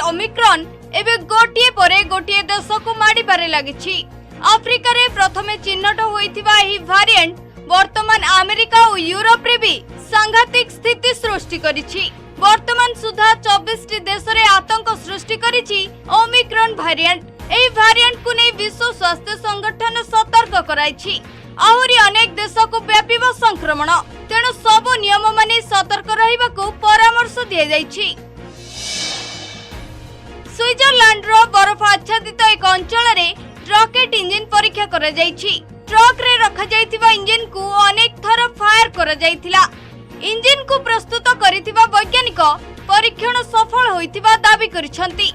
Omicron एबे गोटिए परे गोटिए देश को माड़ी बारे लागिछि। आफ्रिका रे प्रथमे चिन्हट होइथिबा एही भारिएंट वर्तमान अमेरिका और यूरोप रे भी सांघातिक स्थिति सृष्टि करिछि। वर्तमान सुधा 24 टी देश रे आतंक सृष्टि करिछि ओमिक्रॉन भारिएंट। एही भारिएंट को नै विश्व स्वास्थ्य संगठन सतर्क कराइछि। आहुरी अनेक देश को व्यापीब संक्रमण, तेणु सब नियम मानि सतर्क रहिबाकू परामर्श दिया जाइछि। स्विट्जरलैंड रो बरफ आच्छादित एक अंचल रे रॉकेट इंजिन परीक्षा करा जाइछि। ट्रक रे रखा जाइथिबा इंजिन को अनेक थर फायर करा जाइथिला। इंजिन को प्रस्तुत करिथिबा वैज्ञानिक परीक्षण सफल होइथिबा दाबी करिसंती।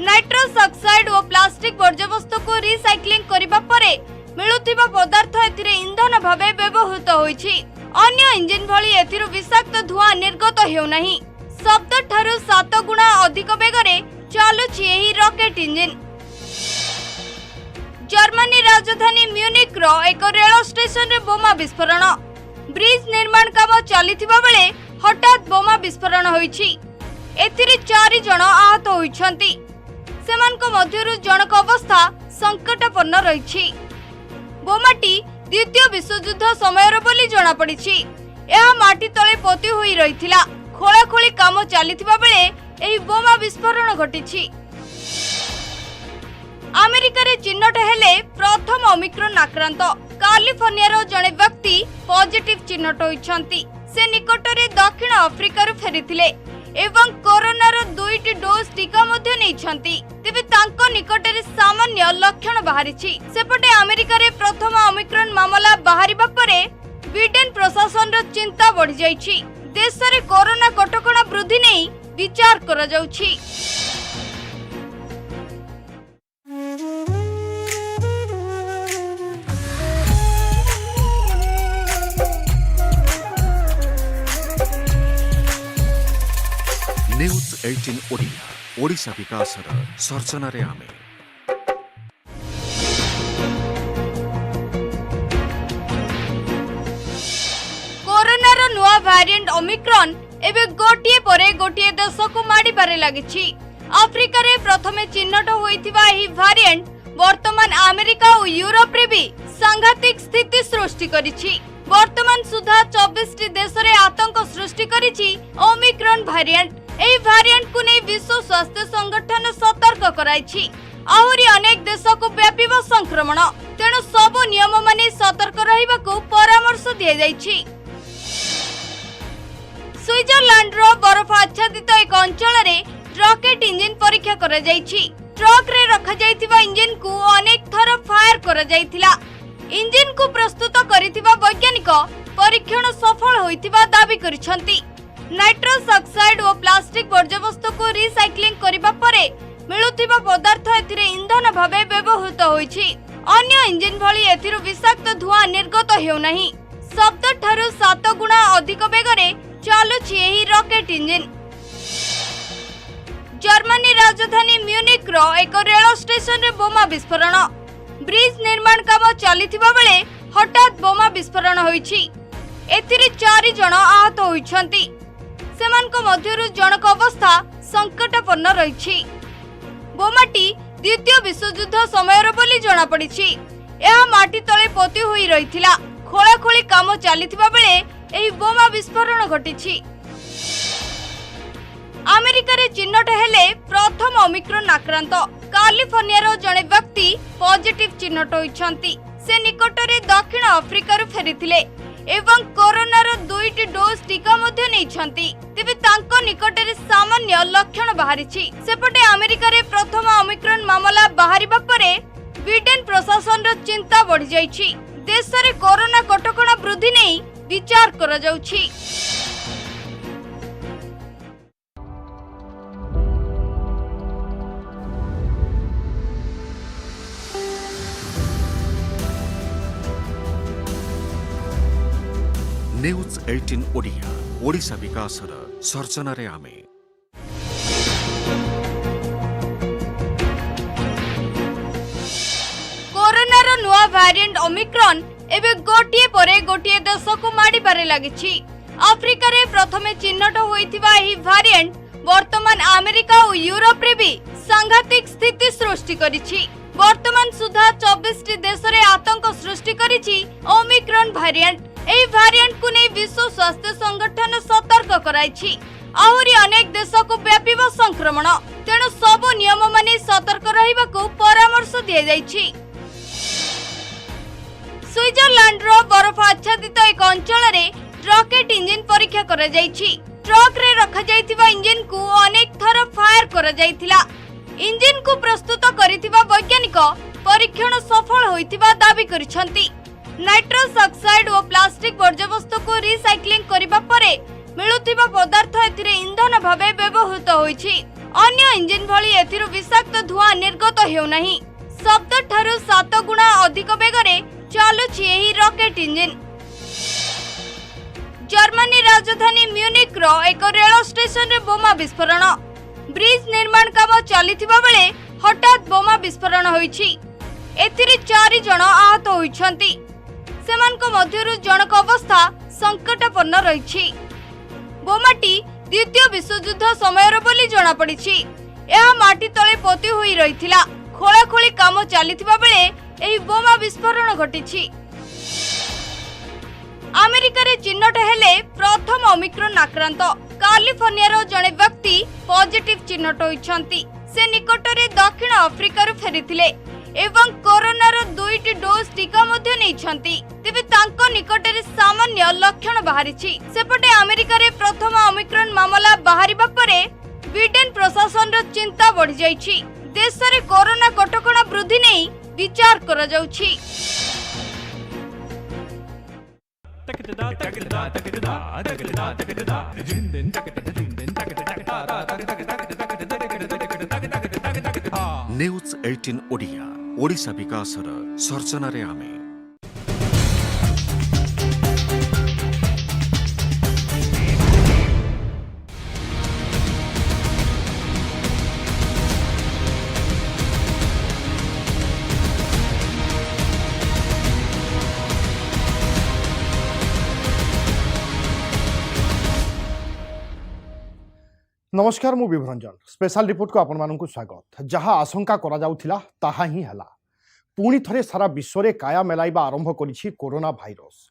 नाइट्रस ऑक्साइड और प्लास्टिक वर्ज्यवस्तु को रिसाइक्लिंग करिबा परे मिलुथिबा पदार्थ एथिरे ईंधन भाबे व्यवहृत होइछि। अन्य इंजिन भली एथिरु विषाक्त धुआं निर्गत हेउ नाही। शब्द ठारू 7 गुणा अधिक बेगरे चालुछि एही रॉकेट इंजिन। जर्मनी राजधानी म्यूनिक रो एक रेल स्टेशन रे बोमा विस्फोरण। ब्रिज निर्माण काम चलिथिबा बेले हठात बोमा विस्फोरण होइछि। एथिरे 4 जण आहत होइछंती। सेमानक मध्यरु जनक अवस्था संकटपूर्ण रहिछि। बोमाटी द्वितीय विश्वयुद्ध समयर बोली जणा पड़िछि। यह माटी तळे पोती होई रहिथिला। खोलाखोली काम चलिथिबा बेले एही बोमा विस्फोरण घटिछि। अमेरिका रे चिन्हट हेले प्रथम ओमिक्रॉन आक्रांत। कैलिफोर्निया रो जणे व्यक्ति पॉजिटिव चिन्हट होइछंती। से निकटरे दक्षिण अफ्रिका रो फेरिथिले एवं कोरोना रो 2टी डोज टीका मध्ये नेइछंती। तेबे तांको निकटरे सामान्य लक्षण बाहरिछि। सेपटे अमेरिका रे प्रथम ओमिक्रॉन मामला बाहरिबा परे ब्रिटेन प्रशासन रो चिंता बढ़ि जाइछि। देश रे कोरोना कटकणा वृद्धि नै विचार करा जाउछि। न्यूज 18 ओडिया ओडिशा विकासर सर्जनारे आमे। कोरोना रो नुआ वेरिएंट ओमिक्रॉन एबे गोटिए परे गोटिए देश को माड़ी बारे लागिछि। आफ्रिका रे प्रथमे चिन्हट होइथिबा एही वेरिएंट वर्तमान अमेरिका और यूरोप रे भी सांघातिक स्थिति सृष्टि करिछि। वर्तमान सुधा 24 टी देश रे आतंक सृष्टि करिछि ओमिक्रॉन वेरिएंट। एही वेरिएंट को नै विश्व स्वास्थ्य संगठन सतर्क कराइछि। आहुरी अनेक देश को व्यापीब संक्रमण, तेणु सब नियम मानि सतर्क रहिबाकू परामर्श दिया जाइछि। स्विट्जरलैंड रो बरफ आच्छादित एक अंचल रे रॉकेट इंजिन परीक्षा करा जाइछि। ट्रक रे रखा जाइथिबा इंजिन को अनेक थर फायर करा जाइथिला। इंजिन को प्रस्तुत करिथिबा वैज्ञानिक परीक्षण सफल होइथिबा दाबी करिसंती। नाइट्रस ऑक्साइड और प्लास्टिक वर्ज्यवस्तु को रिसाइक्लिंग करिबा परे मिलुथिबा पदार्थ एथिरे ईंधन भाबे व्यवहृत होइछि। अन्य इंजिन भली एथिरु विषाक्त धुआं निर्गत हेउ नाही। शब्द ठारू 7 गुणा अधिक बेगरे चालुछि एही रॉकेट इंजिन। जर्मनी राजधानी म्यूनिक रो एक रेल स्टेशन रे बोमा विस्फोरण। ब्रिज निर्माण काम चलिथिबा बेले हठात बोमा विस्फोरण होइछि। एथिरे 4 जण आहत होइछंती। सेमानक मध्यरु जनक अवस्था संकटपूर्ण रहिछि। बोमाटी द्वितीय विश्वयुद्ध समयर बोली जणा पड़िछि। यह माटी तळे पोती होई रहिथिला। खोलाखोली काम चलिथिबा बेले एही बोमा विस्फोरण घटिछि। अमेरिका रे चिन्हट हेले प्रथम ओमिक्रॉन आक्रांत। कैलिफोर्निया रो जणे व्यक्ति पॉजिटिव चिन्हट होइछंती। से निकटरे दक्षिण अफ्रिका रो फेरिथिले एवं कोरोना रो 2टी डोज टीका मध्ये नेइछंती। तेबे तांको निकटरे सामान्य लक्षण बाहरिछि। सेपटे अमेरिका रे प्रथम ओमिक्रॉन मामला बाहरिबा परे ब्रिटेन प्रशासन रो चिंता बढ़ि जाइछि। देश रे कोरोना कटकणा वृद्धि नै विचार करा जाउछि। न्यूज 18 ओडिया ओडिशा विकासर सर्जनारे आमे। कोरोना रो नुआ वेरिएंट ओमिक्रॉन एबे गोटिए परे गोटिए देश को माड़ी बारे लागिछि। आफ्रिका रे प्रथमे चिन्हट होइथिबा एही वेरिएंट वर्तमान अमेरिका और यूरोप रे भी सांघातिक स्थिति सृष्टि करिछि। वर्तमान सुधा 24 टी देश रे आतंक सृष्टि करिछि ओमिक्रॉन वेरिएंट। एही वेरिएंट को नै विश्व स्वास्थ्य संगठन सतर्क कराइछि। आहुरी अनेक देश को व्यापीब संक्रमण, तेणु सब नियम मानि सतर्क रहिबाकू परामर्श दिया जाइछि। स्विट्जरलैंड रो बरफ आच्छादित एक अंचल रे रॉकेट इंजिन परीक्षा करा जाइछि। ट्रक रे रखा जाइथिबा इंजिन को अनेक थर फायर करा जाइथिला। इंजिन को प्रस्तुत करिथिबा वैज्ञानिक परीक्षण सफल होइथिबा दाबी करिसंती। नाइट्रस ऑक्साइड और प्लास्टिक वर्ज्यवस्तु को रिसाइक्लिंग करिबा परे मिलुथिबा पदार्थ एथिरे ईंधन भाबे व्यवहृत होइछि। अन्य इंजिन भली एथिरु विषाक्त धुआं निर्गत हेउ नाही। शब्द ठारू 7 गुणा अधिक बेगरे चालुछि एही रॉकेट इंजिन। जर्मनी राजधानी म्यूनिक रो एक रेल स्टेशन रे बोमा विस्फोरण। ब्रिज निर्माण काम चलिथिबा बेले हठात बोमा विस्फोरण होइछि। एथिरे 4 जण आहत होइछंती। सेमानक मध्यरु जनक अवस्था संकटपूर्ण रहिछि। बोमाटी द्वितीय विश्वयुद्ध समयर बोली जणा पड़िछि। यह माटी तळे पोती होई रहिथिला। खोलाखोली काम चलिथिबा बेले एही बोमा विस्फोरण घटिछि। अमेरिका रे चिन्हट हेले प्रथम ओमिक्रॉन आक्रांत। कैलिफोर्निया जड़े व्यक्ति पॉजिटिव चिन्हट होइछंती। से निकटरे दक्षिण अफ्रिका रु फेरिथिले एवं कोरोना रो 2टी डोज टीका मध्ये नेइछंती। तेबे तांको निकटरे सामान्य लक्षण बाहरिछि। सेपटे अमेरिका रे प्रथम ओमिक्रॉन मामला बाहरिबा परे ब्रिटेन प्रशासन रो चिंता बढ़ि जाइछि। देश रे कोरोना कटकणा वृद्धि नै विचार करा जाउछि। न्यूज 18 ओडिया ओडिशा विकासर सर्जनारे आमे। नमस्कार, मु विभरंजन स्पेशल रिपोर्ट को आपण मानकु स्वागत। जहाँ आशंका करा जाउथिला ताहा ही हला। पुणी थरे सारा विश्व रे काया मेलाइबा आरंभ करिछि कोरोना भाइरस।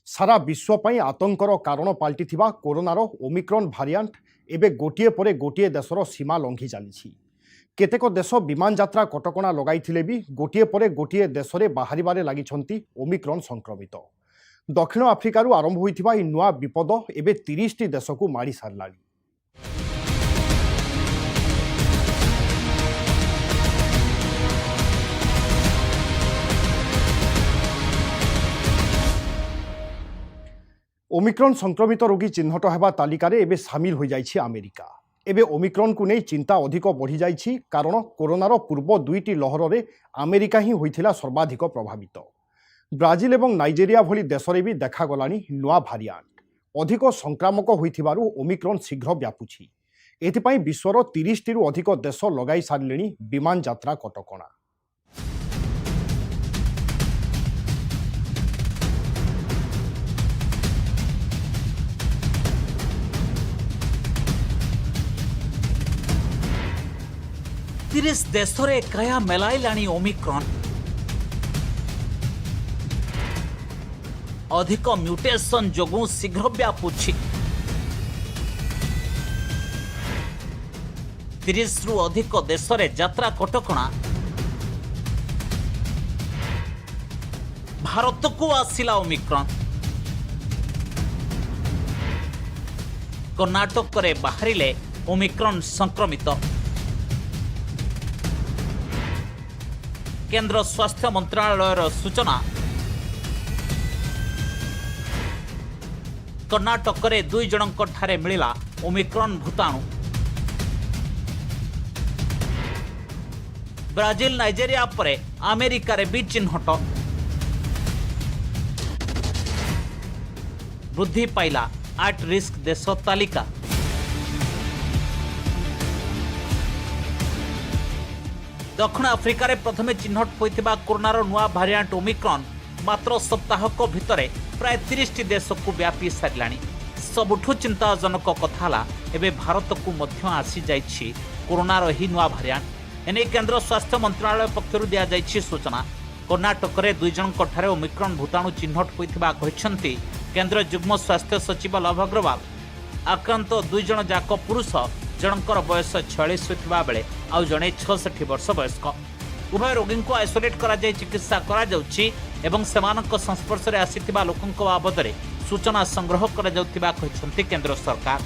सारा विश्व पई आतंकर कारण पाल्टिथिबा कोरोनार ओमिक्रॉन भारिएंट एबे गोटिए परे गोटिए देशर सीमा लंघि चलिछि। केतेक देश विमान यात्रा कटकणा लगाइथिले भी गोटिए परे गोटिए देश रे बाहरिबारे लागिछंती ओमिक्रॉन संक्रमित। दक्षिण आफ्रिकारु आरंभ होइथिबा ई नुआ विपद एबे 30 टी देश को मारी सारलानी। ओमिक्रॉन संक्रमित रोगी चिन्हट हेबा तालिकार एबे सामिल हो जाइछि अमेरिका। एबे ओमिक्रॉन को नहीं चिंता अधिक बढ़ी जाइछि, कारण कोरोनार पूर्व 2टी लहर रे अमेरिका ही होइथिला सर्वाधिक प्रभावित। ब्राजिल एवं नाइजेरिया भली देश रे भी देखागलानी नुआ भारिएंट। अधिक संक्रामक होइथिबारु ओमिक्रॉन शीघ्र व्यापुछि। एथिपाई विश्वर 30 टीरु अधिक देश लगाई सारिलेनी विमान यात्रा कटकणा। तीस देश रे काया मेलाइलाणी ओमिक्रॉन। अधिक म्यूटेशन जोगु शीघ्र व्यापुछि। 30 रु अधिक देश रे यात्रा कटकणा। भारत को आसिला ओमिक्रॉन। कर्नाटक रे बाहरिले ओमिक्रॉन संक्रमित। केंद्र स्वास्थ्य मंत्रालयर सूचना, कर्नाटक रे 2 जनक ठारे मिलिला ओमिक्रॉन भूताणु। ब्राजिल नाइजेरिया परे अमेरिका रे भी चिन्हट। वृद्धि पाइला एट रिस्क देश तालिका। दक्षिण आफ्रिका रे प्रथमे चिन्हट होइथिबा कोरोनार नुआ भारिएंट ओमिक्रॉन मात्र सप्ताहक भितरे प्राय 30 टी देश को व्यापी सारिलाणी। सबुठु चिंताजनक कथा ला एबे भारत को मध्य आसी जाइछि कोरोनार ही नुआ भारियांट। एने केंद्र स्वास्थ्य मंत्रालय पक्षरु दिया जाइछि सूचना। कर्नाटक रे 2 जनक ठारे ओमिक्रॉन भूताणु चिन्हट होइथिबा कहिसंती केंद्र युग्म स्वास्थ्य सचिव लव अग्रवाल। आक्रांत 2 जन जाक पुरुष, जनकर बयस 46 होइथिबा बेले आउ जणे 66 वर्ष वयस्क। उभय रोगी को आइसोलेट करा जाय चिकित्सा करा जाउछि एवं सेमानक संस्पर्श रे आसीथिबा लोकंक बाबदरे सूचना संग्रह करा जाउथिबा कहिसंती केंद्र सरकार।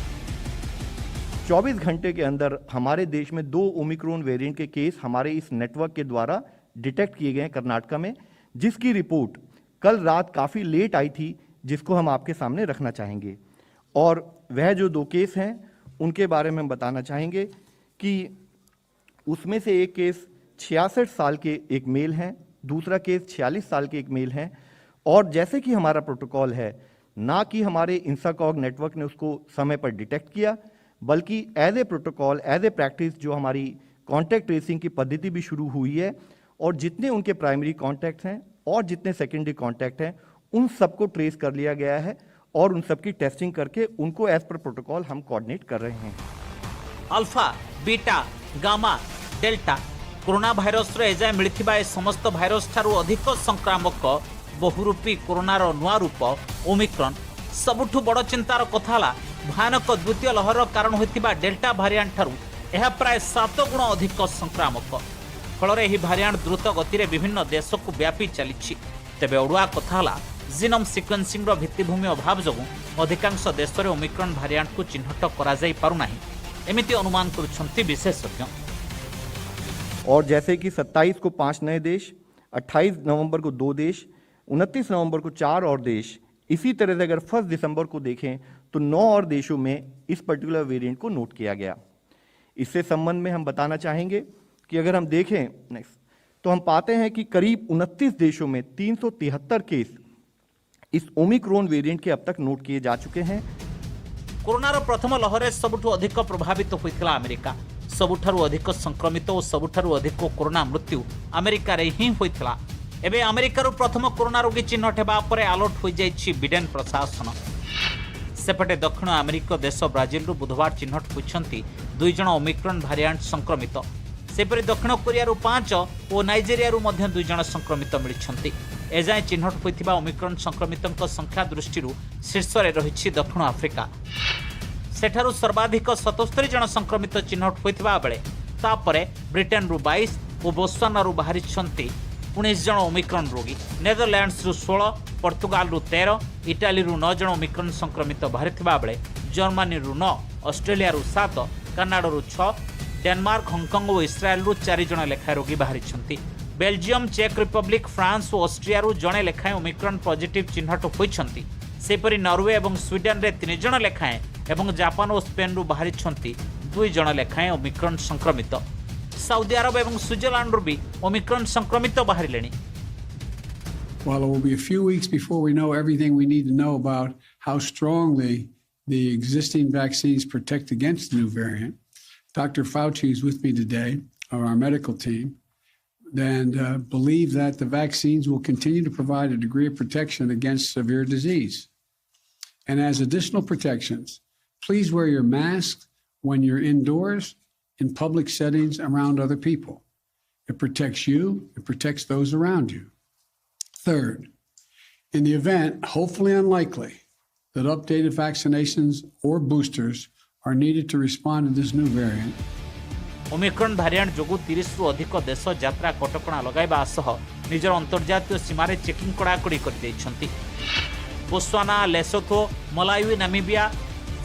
24 घंटे के अंदर हमारे देश में 2 ओमिक्रॉन वेरिएंट के केस हमारे इस नेटवर्क के द्वारा डिटेक्ट किए गए कर्नाटक में, जिसकी रिपोर्ट कल रात काफ़ी लेट आई थी, जिसको हम आपके सामने रखना चाहेंगे। और वह जो 2 केस हैं उनके बारे में बताना चाहेंगे कि उसमें से एक केस 66 साल के एक मेल हैं, दूसरा केस 46 साल के एक मेल हैं। और जैसे कि हमारा प्रोटोकॉल है, ना कि हमारे इंसाकॉग नेटवर्क ने उसको समय पर डिटेक्ट किया, बल्कि as a protocol, as a practice जो हमारी कॉन्टैक्ट ट्रेसिंग की पद्धति भी शुरू हुई है, और जितने उनके प्राइमरी कॉन्टैक्ट हैं और जितने सेकेंडरी कॉन्टैक्ट हैं उन सबको ट्रेस कर लिया गया है और उन सबकी टेस्टिंग करके उनको एज पर प्रोटोकॉल हम कोऑर्डिनेट कर रहे हैं। Alpha, beta, gamma, delta corona virus रे एजाय मिलिथिबा ए समस्त भाइरस ठारू अधिक संक्रामक बहुरूपी कोरोनार नुआ रूप ओमिक्रॉन। सबुठु बड़ चिंतार कथाला भयानक द्वितीय लहर कारण होइतिबा डेल्टा भारियांट ठारू यह प्राय 7 गुण अधिक संक्रामक। फल यह भारियांट द्रुत गति में विभिन्न देश को व्यापी चली। तेबे अड़ुआ कथाला जीनोम सिक्वेन्सिंग भित्तिभूमि अभाव जो अधिकांश देश में ओमिक्रॉन भारियांट को चिन्हट करा जाई पारुनाही एमिति अनुमान करुछंती विशेषज्ञ। और जैसे कि 27 को 5 नए देश, 28 नवंबर को 2 देश, 29 नवंबर को 4 और देश, इसी तरह से अगर 1 दिसंबर को देखें तो 9 और देशों में इस पर्टिकुलर वेरिएंट को नोट किया गया। इससे संबंध में हम बताना चाहेंगे कि अगर हम देखें नेक्स्ट, तो हम पाते हैं कि करीब 29 देशों में 373 केस इस ओमिक्रॉन वेरिएंट के अब तक नोट किए जा चुके हैं। कोरोनार प्रथम लहर सबुठु अधिक प्रभावित होइतिला अमेरिका। सबुठारु अधिक संक्रमित और सबुठारु अधिक कोरोना मृत्यु अमेरिका रे ही होइतिला। एबे अमेरिकार प्रथम कोरोना रोगी चिन्हट हेबा परे अलर्ट हो जाइछि बिडेन प्रशासन। सेपटे दक्षिण अमेरिका देश ब्राजिल बुधवार चिन्हट होइछंती 2 जन ओमिक्रॉन भारियांट संक्रमित। सेपरि दक्षिण कोरिया 5 और नाइजेरिया 2 जन संक्रमित मिलिछंती। एजाय चिन्हट होइथिबा ओमिक्रॉन संक्रमितଙ୍କ संख्या दृष्टिରୁ शीर्षରେ रहिछि दक्षिण आफ्रिका। सेठारु सर्वाधिक 77 जन संक्रमित चिन्हट होइथिबा बेले तापरे ब्रिटेन 22 और बोत्सवाना बाहरिछंती 19 जन ओमिक्रॉन रोगी। नेदरलैंड्स 16, पोर्तुगाल 13, इटाली 9 जन ओमिक्रॉन संक्रमित बाहरिथिबा बेले Germany 9, Australia 7, Canada 6, Denmark, Hong Kong और इस्राएल 4 जन लेखाएं रोगी बाहरिछंती। बेल्जियम, चेक रिपब्लिक, फ्रांस और ऑस्ट्रिया जड़े लेखाएं ओमिक्रॉन पॉजिटिव चिन्हट होइछंती। सेपरि नॉर्वे और स्वीडन रे 3 जन लेखाएं एवं जापान और स्पेन बाहरिछंती 2 जन लेखाएं ओमिक्रॉन संक्रमित। सऊदी अरब और स्विट्जरलैंड भी ओमिक्रॉन संक्रमित बाहरिलेनी। While it will be a few weeks before we know everything we need to know about how strongly the existing vaccines protect against the new variant, Dr. Fauci is with me today, of our medical team, and believe that the vaccines will continue to provide a degree of protection against severe disease. And as additional protections, please wear your mask when you're indoors, in public settings around other people. It protects you, it protects those around you. Third, in the event, hopefully unlikely, that updated vaccinations or boosters are needed to respond to this new variant, omicron variant जोगु 30 रु अधिक देश यात्रा कटकणा लगाइबा सह निजर अंतर्जातीय सीमारे checking कड़ाकड़ी कर दैछंती। Botswana, Lesotho, Malawi, Namibia,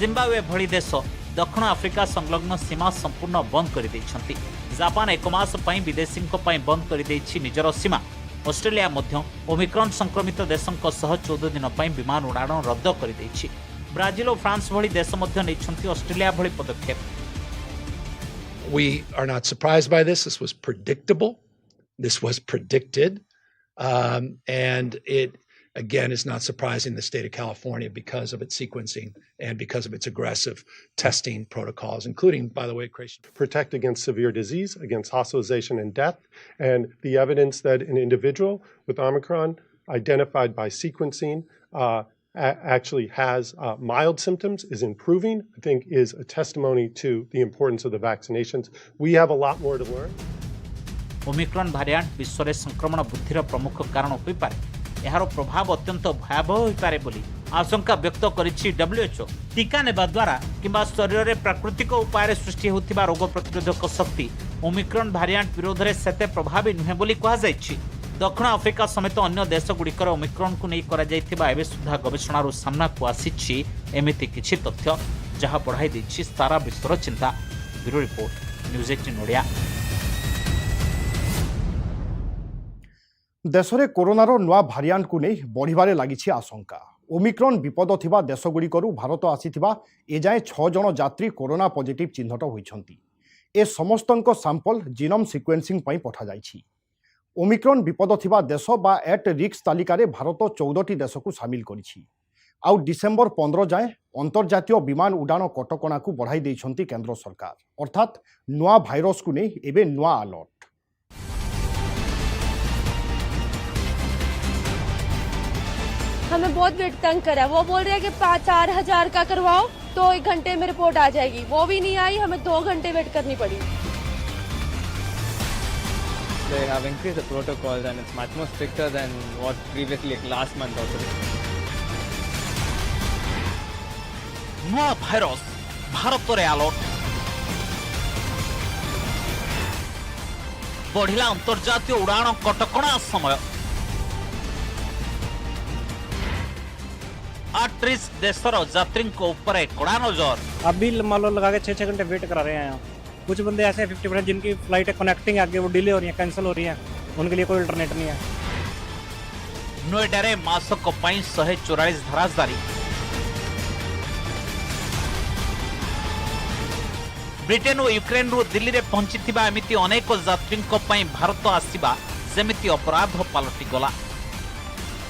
Zimbabwe भली देश दक्षिण आफ्रिका संलग्न सीमा संपूर्ण बंद कर दैछंती। जापान 1 मास पई विदेशींक पई बंद कर दैछि निजर सीमा। ऑस्ट्रेलिया मध्य ओमिक्रॉन संक्रमित देशंक सह 14 दिन पई विमान उड़ाण रद्द कर दैछि। ब्राजिल और फ्रांस भली देश मध्य नैछंती ऑस्ट्रेलिया भली पदक्षेप। We are not surprised by this. This was predictable. This was predicted. And it, again, is not surprising the state of California because of its sequencing and because of its aggressive testing protocols, including, by the way, creation. Protect against severe disease, against hospitalization and death. And the evidence that an individual with Omicron identified by sequencing actually has mild symptoms is improving, I think is a testimony to the importance of the vaccinations. We have a lot more to learn. Omicron variant विश्व में संक्रमण वृद्धिर प्रमुख कारण होइपारे एहार प्रभाव अत्यंत भयावह होइपारे बोली आशंका व्यक्त करिछि WHO। टीका नेबा द्वारा किंबा शरीर में प्राकृतिक उपाय सृष्टि होतिबा रोग प्रतिरोधक शक्ति ओमिक्रॉन भारियांट विरोध में सेते प्रभावी नुहे बोली कहा जायछि। दक्षिण आफ्रिका समेत अन्य देशगुड़िकर ओमिक्रॉन को नहीं करा जायतिबा एबे सुधा गवेषणार सामना को आसिछि एमिति किछि तथ्य जहां बढ़ाई दैछि सारा विश्वर चिंता। Bureau report news 18 Odia. देश में कोरोनार नुआ भारियांट को नहीं बढ़िबारे लागिछि आशंका। ओमिक्रॉन विपद थिबा देशगुड़िकरू भारत आसीथिबा एजाए 6 जन यात्री कोरोना पॉजिटिव चिन्हट होइछंती। ए समस्तंक सैंपल जीनोम सिक्वेन्सिंग पई पठा जाइछि। ओमिक्रॉन विपद थिबा देश बा एट रिस्क तालिकार भारत 14टी देश को सामिल करिछि। आउ डिसेंबर 15 जाए अंतर्जातीय विमान उड़ान कटकणा को बढ़ाई देइछंती केंद्र सरकार। अर्थात नुआ भाइरस को नहीं एबे नुआ अलर्ट। हमें बहुत वेट तंग करा। वो बोल रहे हैं कि 4 हजार का करवाओ तो 1 घंटे में रिपोर्ट आ जाएगी, वो भी नहीं आई, हमें 2 घंटे वेट करनी पड़ी। They have increased the protocols and it's much more stricter than what previously like last month also. नुआ भाइरस भारत रे अलर्ट बढ़िला अंतर्जातीय उड़ान कटकणा समय 8 रिस्क देशर यात्री ऊपर कड़ा नजर। अभी मान लो लगा के 6-6 घंटे वेट करा रहे हैं यहाँ। कुछ बंदे ऐसे 50% जिनकी फ्लाइट कनेक्टिंग आगे वो डिले हो रही है, कैंसिल हो रही है, उनके लिए कोई अल्टरनेट नहीं है। नोएडा रे मासक पई 144 धारा जारी। ब्रिटेन और यूक्रेन रो दिल्ली रे पहुंचीथिबा एमिति अनेक यात्री पई भारत आसीबा सेमिति अपराध पलटि गला।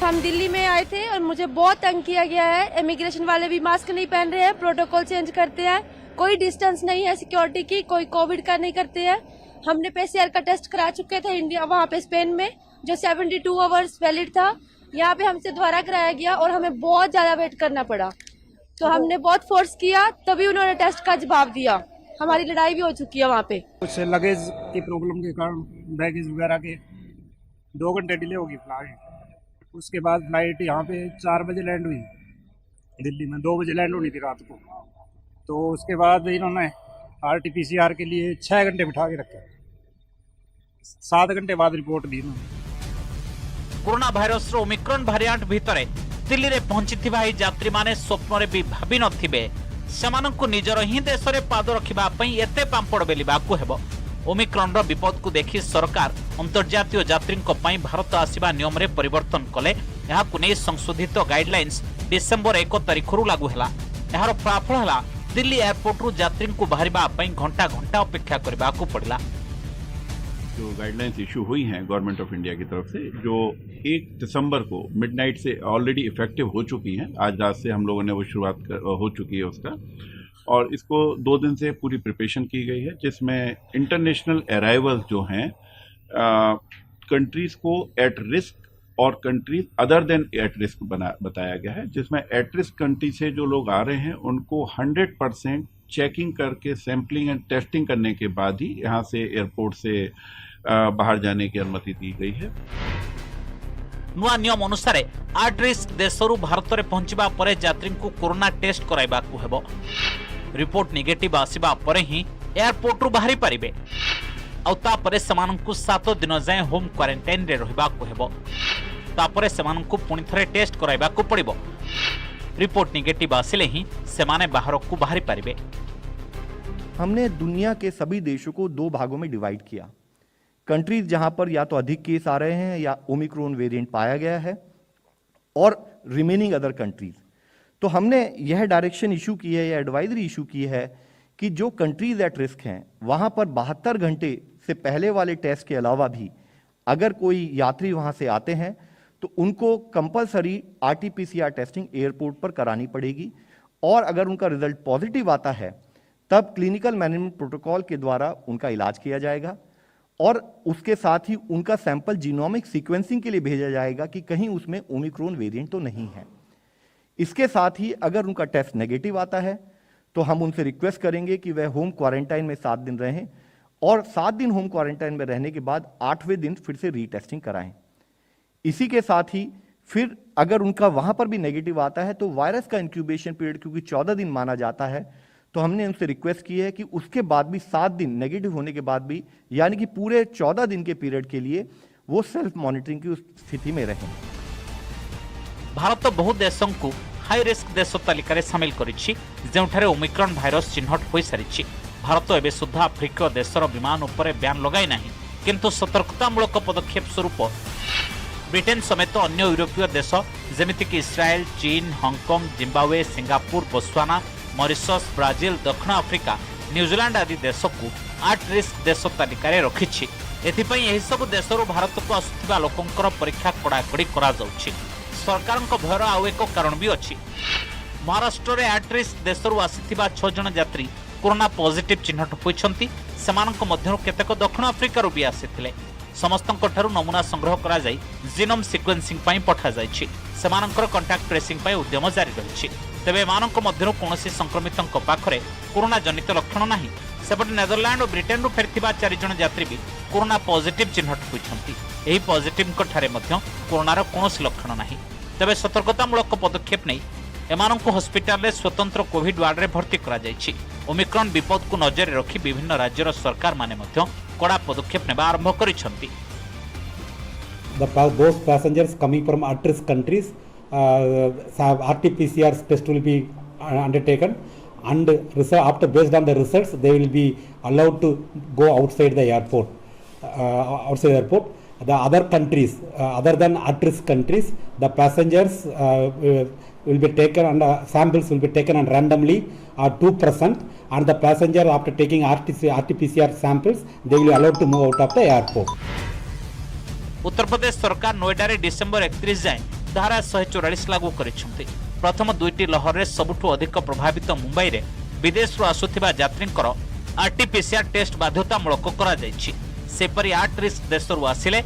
हम दिल्ली में आए थे और मुझे बहुत तंग किया गया है। इमिग्रेशन वाले भी मास्क नहीं पहन रहे हैं, प्रोटोकॉल चेंज करते हैं, कोई डिस्टेंस नहीं है सिक्योरिटी की, कोई कोविड का नहीं करते हैं। हमने PCR का टेस्ट करा चुके थे इंडिया वहाँ पे स्पेन में, जो 72 आवर्स वैलिड था। यहाँ पे हमसे दोबारा कराया गया और हमें बहुत ज्यादा वेट करना पड़ा। तो हमने बहुत फोर्स किया, तभी उन्होंने टेस्ट का जवाब दिया। हमारी लड़ाई भी हो चुकी है वहाँ पे। कुछ लगेज की प्रॉब्लम के कारण बैगेज वगैरह के 2 घंटे डिले होगी फ्लाइट। उसके बाद फ्लाइट यहाँ पे 4 बजे लैंड हुई दिल्ली में, 2 बजे लैंड होनी थी रात को। तो उसके बाद इन्होंने RT-PCR के लिए 6 घंटे बिठा के रखे, 7 घंटे बाद रिपोर्ट दी इन्होंने। कोरोना भाइरस रो ओमिक्रॉन भारियांट भितरे दिल्ली रे पहुंचीथिबा ही यात्री माने स्वप्न रे भी भाबी नथिबे सेमानंकु निजर ही देश रे पाद रखिबा पई एते पांपड़ बेलिबाकू हेबो। ओमिक्रॉन रो विपद को देखि सरकार अंतर्जातीय यात्री भारत आसिबा नियम रे परिवर्तन कले। यहाकु नै संशोधित गाइडलाइंस डिसेंबर 1 तारिख रु लागू हैला। एहार फलाफल हैला दिल्ली एयरपोर्ट रु यात्री को बाहरिबा पई घंटा घंटा अपेक्षा करबा को पड़ला। जो गाइडलाइंस इशू हुई हैं गवर्नमेंट ऑफ इंडिया की तरफ से, जो 1 दिसंबर को मिडनाइट से ऑलरेडी इफेक्टिव हो चुकी हैं। आज रात से हम लोगों ने वो शुरुआत हो चुकी है उसका, और इसको 2 दिन से पूरी प्रिपरेशन की गई है, जिसमें इंटरनेशनल अराइवल्स जो हैं कंट्रीज को एट रिस्क और countries other than at risk बताया गया है, जिसमें एट रिस्क कंट्री से जो लोग आ रहे हैं उनको 100% चेकिंग करके सैंपलिंग एंड टेस्टिंग करने के बाद ही यहाँ से एयरपोर्ट से बाहर जाने की अनुमति दी गई है। नुआ नियम अनुसार 8 रिस्क देशरू भारत में पहुंचवा पर यात्री को कोरोना टेस्ट कराइबा को हेबो। रिपोर्ट नेगेटिव आसिबा परे ही एयरपोर्ट रु बाहरी पारिबे। औता परे समानंकु 7 दिन जाए होम क्वारंटाइन रे रहिबा को हेबो। तापरे समानंकु पुनि थरे टेस्ट कराइबा को पड़िबो। रिपोर्ट नेगेटिव आसिले ही सेमाने बाहर को बाहरी पारिबे। हमने दुनिया के सभी देशों को 2 भागों में डिवाइड किया। कंट्रीज जहां पर या तो अधिक केस आ रहे हैं या ओमिक्रॉन वेरिएंट पाया गया है, और रिमेनिंग अदर कंट्रीज। तो हमने यह डायरेक्शन इशू की है या एडवाइजरी इशू की है कि जो कंट्रीज एट रिस्क हैं वहां पर 72 घंटे से पहले वाले टेस्ट के अलावा भी अगर कोई यात्री वहां से आते हैं तो उनको कंपलसरी RT-PCR टेस्टिंग एयरपोर्ट पर करानी पड़ेगी, और अगर उनका रिजल्ट पॉजिटिव आता है तब क्लिनिकल मैनेजमेंट प्रोटोकॉल के द्वारा उनका इलाज किया जाएगा, और उसके साथ ही उनका सैंपल जीनोमिक सीक्वेंसिंग के लिए भेजा जाएगा कि कहीं उसमें ओमिक्रॉन वेरिएंट तो नहीं है। इसके साथ ही अगर उनका टेस्ट नेगेटिव आता है तो हम उनसे रिक्वेस्ट करेंगे कि वह होम क्वारंटाइन में 7 दिन रहें और 7 दिन होम क्वारंटाइन में रहने के बाद 8वें दिन फिर से रीटेस्टिंग कराएं। इसी के साथ ही फिर अगर उनका वहां पर भी नेगेटिव आता है तो वायरस का इंक्यूबेशन पीरियड क्योंकि 14 दिन माना जाता है, तो हमने उनसे रिक्वेस्ट की है कि उसके बाद भी 7 दिन नेगेटिव होने के बाद भी, यानी कि पूरे 14 दिन के पीरियड के लिए वो सेल्फ मॉनिटरिंग की स्थिति में रहें। भारत बहु देशों को हाई रिस्क देश तालिकार सामिल करिछि, जेउठारे ओमिक्रॉन भाइरस चिन्हट हो सारी। भारत एवं सुधा आफ्रिकीय देशर विमान उपर ब्यान लगाई नहीं, किंतु सतर्कतामूलक पदक्षेप स्वरूप ब्रिटेन समेत अन्य यूरोपीय देश जेमितिक इस्राएल, चीन, Hong Kong, Zimbabwe, Singapore, Botswana, Mauritius, Brazil, दक्षिण आफ्रिका, न्यूजीलैंड आदि देश को 8 रिस्क देश तालिकार रखिछि। एथिपई एही सब देशरू भारत को आसुथिबा लोकंकर परीक्षा कड़ाकड़ी करा जाउछि। सरकारक भयर आउ एक कारण भी अछि। महाराष्ट्र रे 8 रिस्क देशरू आसिथिबा 6 जन यात्री कोरोना पॉजिटिव चिन्हट होइछन्ति। सेमानक मध्यरु केतेक दक्षिण आफ्रिकारु भी आसिथिले। समस्तक ठारू नमूना संग्रह करा जाई जीनोम सिक्वेन्सिंग पई पठा जाइछि। सेमानकर कांटेक्ट ट्रेसिंग पई उद्यम जारी रहिछि। तेबे एमानक मध्यरु कोनोसी संक्रमितक पाखरे कोरोना जनित लक्षण नाही। सेपटे नेदरलैंड और ब्रिटेन रु फेरथिबा 4 जन यात्री भी कोरोना पॉजिटिव चिन्हट होइछन्ति। एही पॉजिटिव ठारे मध्य कोरोनार कोनोसी लक्षण नाही। तेबे सतर्कतामूलक पदक्षेप नहीं एमानंकु हॉस्पिटल रे स्वतंत्र कोविड वार्ड रे भर्ती करा जायछि। ओमिक्रॉन विपद को नजर रखी विभिन्न राज्यर सरकार माने मध्य कड़ा पदक्षेप नेबा आरंभ करिसंति। Those passengers coming from at-risk countries, RT-PCR test will be undertaken, and after based on the results, they will be allowed to go outside the airport. The other countries, other than at-risk countries, the passengers will be taken and samples will be taken and randomly 2%, and the passenger after taking RT-PCR samples, they will be allowed to move out of the airport. Uttar Pradesh सरकार नोएडा रे December 31 जाए धारा 144 लागू करिसंति। प्रथम दुईटी लहर रे सबुठु अधिक प्रभावित मुंबई रे विदेश रु आसुथिबा यात्रींकर RT-PCR टेस्ट बाध्यतामूलक करा जायछि। सेपरि 8 रिस्क देशरू आसिले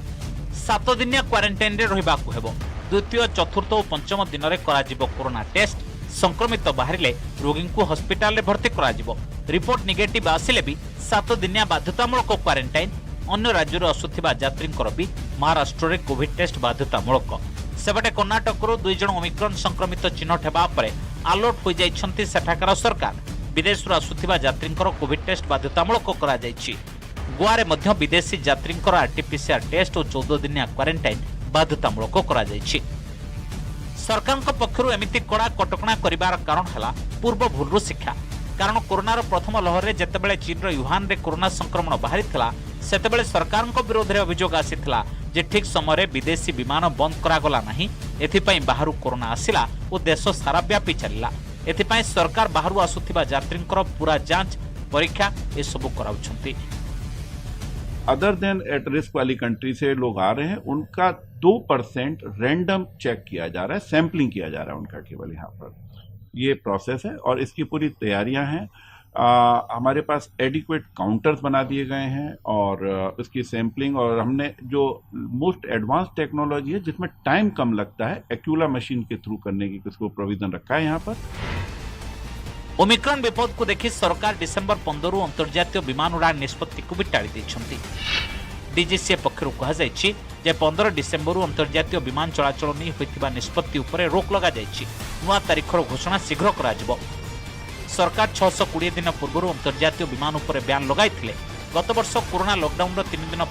7 दिनिया क्वारंटाइन रे रहिबाकू हेबो। द्वितीय, चतुर्थ और पंचम दिन रे कराजिबो कोरोना टेस्ट। संक्रमित बाहरिले रोगी को हॉस्पिटल रे भर्ती कराजिबो। रिपोर्ट नेगेटिव आसिले भी 7 दिनिया बाध्यतामूलक क्वारंटाइन। अन्य राज्य आसुथिबा यात्रींकर भी महाराष्ट्र रे कोविड टेस्ट बाध्यतामूलक। सेपटे कर्णाटक 2 जन ओमिक्रॉन संक्रमित चिन्हट हेबा परे अलर्ट हो जाइछन्ति सेठाकार सरकार। विदेश रु आसुथिबा यात्रींकर कोविड टेस्ट बाध्यतामूलक करा जाइछि। गोवा रे मध्य विदेशी यात्रींकर RT-PCR टेस्ट और 14 दिनिया क्वारंटाइन बाध्यतामूलक करा जाइछि। सरकारक पक्षरु एमिति कड़ा कटकणा करिबार कारण हला पूर्व भूलरु शिक्षा। कारण कोरोनार प्रथम लहर रे जेतेबेले चीन रो युहान रे कोरोना संक्रमण बाहरिथिला सेतेबेले सरकारक विरोध रे अभियोग आसिथिला जे ठीक समय रे विदेशी विमान बंद करा गला नाही। एथिपई बाहरु कोरोना आसिला ओ देश सारा व्यापी चलिला। एथिपई सरकार बाहरु आसुथिबा यात्रींकर पूरा जांच परीक्षा ए सब कराउछन्ति। अदर देन एट रिस्क वाली कंट्री से लोग आ रहे हैं, उनका 2% रैंडम चेक किया जा रहा है, सैंपलिंग किया जा रहा है उनका केवल यहाँ पर। ये प्रोसेस है और इसकी पूरी तैयारियां हैं। हमारे पास एडिक्वेट काउंटर्स बना दिए गए हैं और इसकी सैंपलिंग, और हमने जो मोस्ट एडवांस टेक्नोलॉजी है जिसमें टाइम कम लगता है, एक्यूला मशीन के थ्रू करने की इसको प्रोविजन रखा है यहाँ पर। ओमिक्रॉन विपद को देखि सरकार डिसेंबर 15 अंतर्जातीय विमान उड़ान निष्पत्ति को भी टाड़ी दैछन्ति। डीजीसीए पक्षरु कहा जायछि जे 15 डिसेंबर अंतर्जातीय विमान चलाचल नै होइतिबा निष्पत्ति उपरे रोक लगा जायछि। नुआ तारीखर घोषणा शीघ्र करा जिवो। सरकार 620 दिन पूर्व अंतर्जातीय विमान उपरे ब्यान लगाइथिले। गत वर्ष कोरोना लॉकडाउन 3 दिन